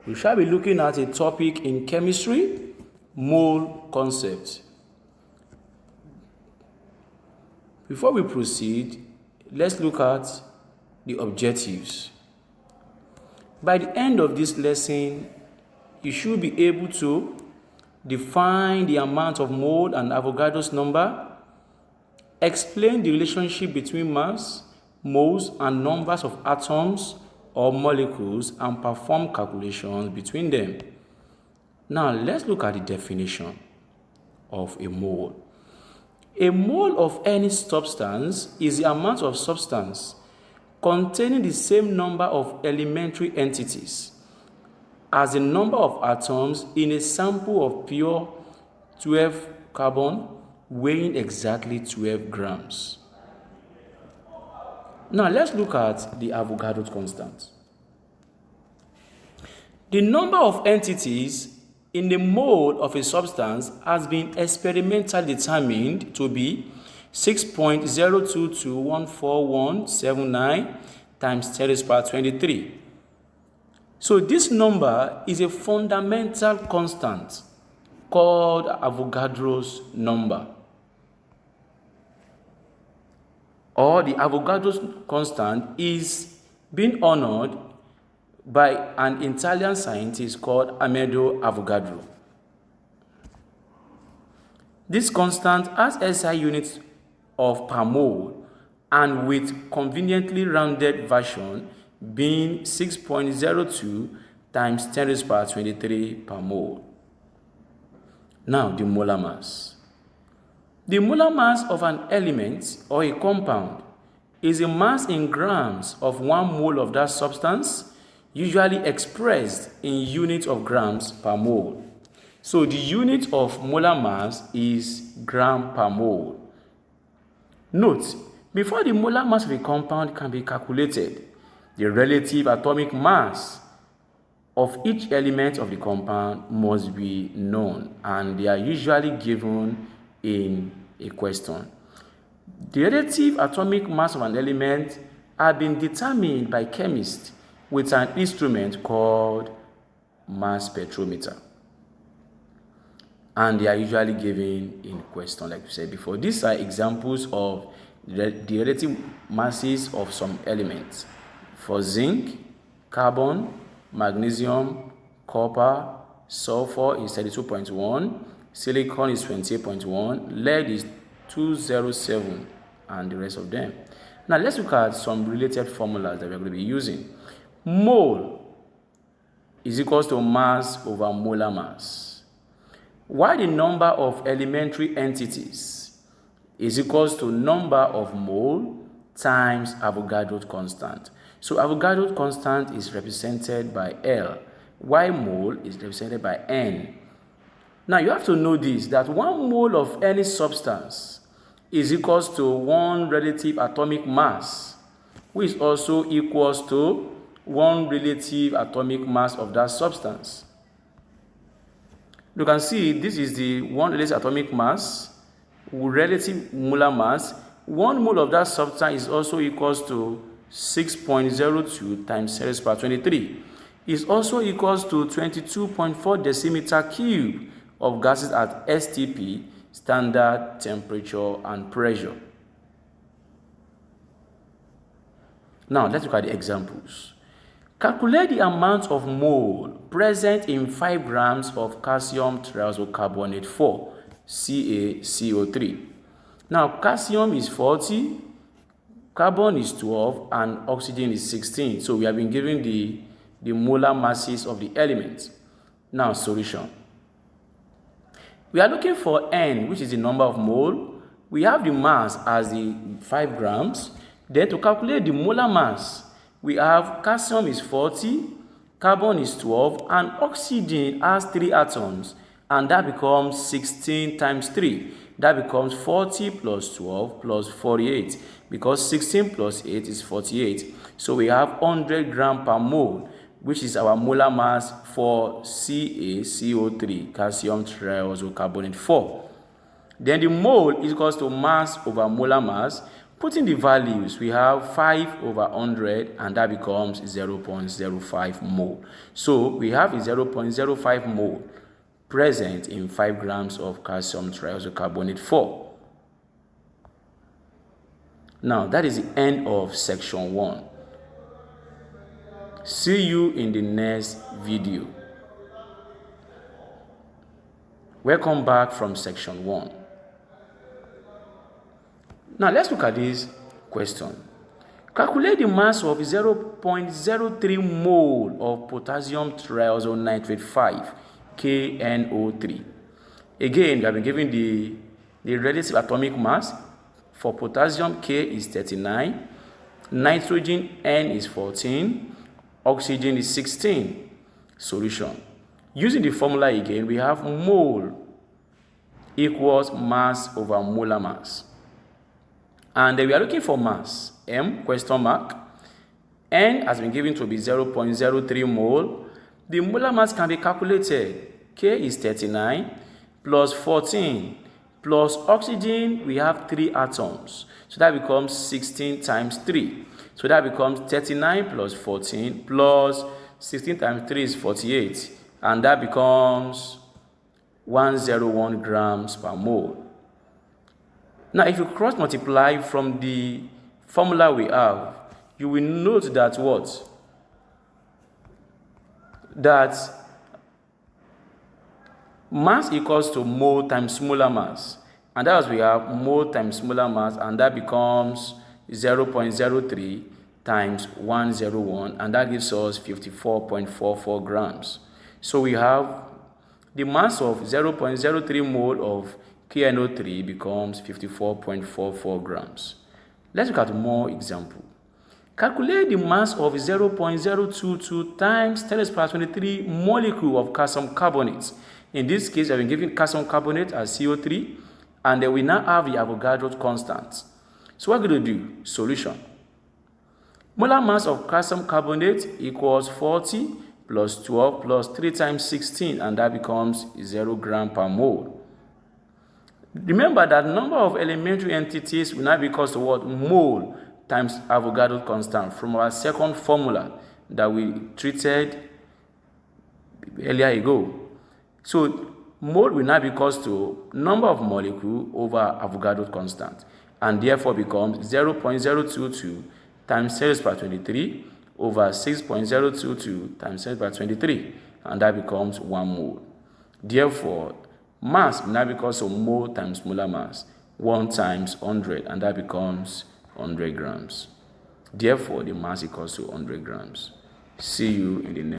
We shall be looking at a topic in chemistry, mole concept. Before we proceed, let's look at the objectives. By the end of this lesson, you should be able to define the amount of mole and Avogadro's number, explain the relationship between mass, moles, and numbers of atoms or molecules, and perform calculations between them. Now, let's look at the definition of a mole. A mole of any substance is the amount of substance containing the same number of elementary entities as the number of atoms in a sample of pure 12 carbon weighing exactly 12 grams. Now let's look at the Avogadro constant. The number of entities in the mole of a substance has been experimentally determined to be 6.022141179 times 10 raised to the power 23. So this number is a fundamental constant called Avogadro's number, or the Avogadro's constant is being honored by an Italian scientist called Avogadro. This constant has SI units of per mole, and with conveniently rounded version being 6.02 times 10 raised to the power 23 per mole. Now, the molar mass. The molar mass of an element or a compound is a mass in grams of 1 mole of that substance, usually expressed in units of grams per mole. So the unit of molar mass is gram per mole. Note, before the molar mass of a compound can be calculated, the relative atomic mass of each element of the compound must be known, and they are usually given in a question. The relative atomic mass of an element has been determined by chemists with an instrument called mass spectrometer, and they are usually given in question, like we said before. These are examples of the relative masses of some elements. For zinc, carbon, magnesium, copper, sulfur is 32.1, silicon is 28.1, lead is 207, and the rest of them. Now let's look at some related formulas that we're going to be using. Mole is equals to mass over molar mass, while the number of elementary entities is equals to number of mole times Avogadro constant. So Avogadro constant is represented by L, while mole is represented by N. Now you have to know this, that 1 mole of any substance is equals to 1 relative atomic mass, which also equals to 1 relative atomic mass of that substance. You can see this is the 1 relative atomic mass, relative molar mass. 1 mole of that substance is also equals to 6.02 times 10 raised to the power 23. Is also equals to 22.4 decimeter cube of gases at STP, standard temperature and pressure. Now let's look at the examples. Calculate the amount of mole present in 5 grams of calcium triazocarbonate 4, CaCO3. Now calcium is 40, carbon is 12, and oxygen is 16. So we have been given the molar masses of the elements. Now solution. We are looking for N, which is the number of mole. We have the mass as the 5 grams. Then to calculate the molar mass, we have calcium is 40, carbon is 12, and oxygen has 3 atoms, and that becomes 16 times 3. That becomes 40 plus 12 plus 48, because 16 plus 8 is 48. So we have 100 grams per mole, which is our molar mass for CaCO3, calcium triazocarbonate 4. Then the mole is equals to mass over molar mass. Putting the values, we have 5 over 100, and that becomes 0.05 mole. So we have a 0.05 mole present in 5 grams of calcium triisocarbonate 4. Now, that is the end of section 1. See you in the next video. Welcome back from section 1. Now, let's look at this question. Calculate the mass of 0.03 mole of potassium triisonitrate 5, KNO3. Again, we have been given the relative atomic mass. For potassium, K is 39, nitrogen, N is 14, oxygen is 16. Solution. Using the formula again, we have mole equals mass over molar mass. And we are looking for mass, M, question mark. N has been given to be 0.03 mole. The molar mass can be calculated. K is 39 plus 14 plus oxygen, we have 3 atoms. So that becomes 16 times 3. So that becomes 39 plus 14 plus 16 times 3 is 48. And that becomes 101 grams per mole. Now, if you cross multiply from the formula we have, you will note that what? That mass equals to mole times molar mass. And that is we have mole times molar mass, and that becomes 0.03 times 101, and that gives us 54.44 grams. So we have the mass of 0.03 mole of KNO3 becomes 54.44 grams. Let's look at more example. Calculate the mass of 0.022 times 10 to the power 23 molecule of calcium carbonate. In this case, I've been given calcium carbonate as CO3, and then we now have the Avogadro constant. So what we're going to do? Solution. Molar mass of calcium carbonate equals 40 plus 12 plus 3 times 16, and that becomes 0 gram per mole. Remember that number of elementary entities will now be equal to what? Mole times Avogadro constant from our second formula that we treated earlier ago. So mole will now be equal to number of molecule over Avogadro constant, and therefore becomes 0.022 times 10 to the power 23 over 6.022 times 10 to the power 23, and that becomes 1 mole. Therefore, mass will now be equal to mole times molar mass, 1 times 100, and that becomes 100 grams. Therefore, the mass equals to 100 grams. See you in the next.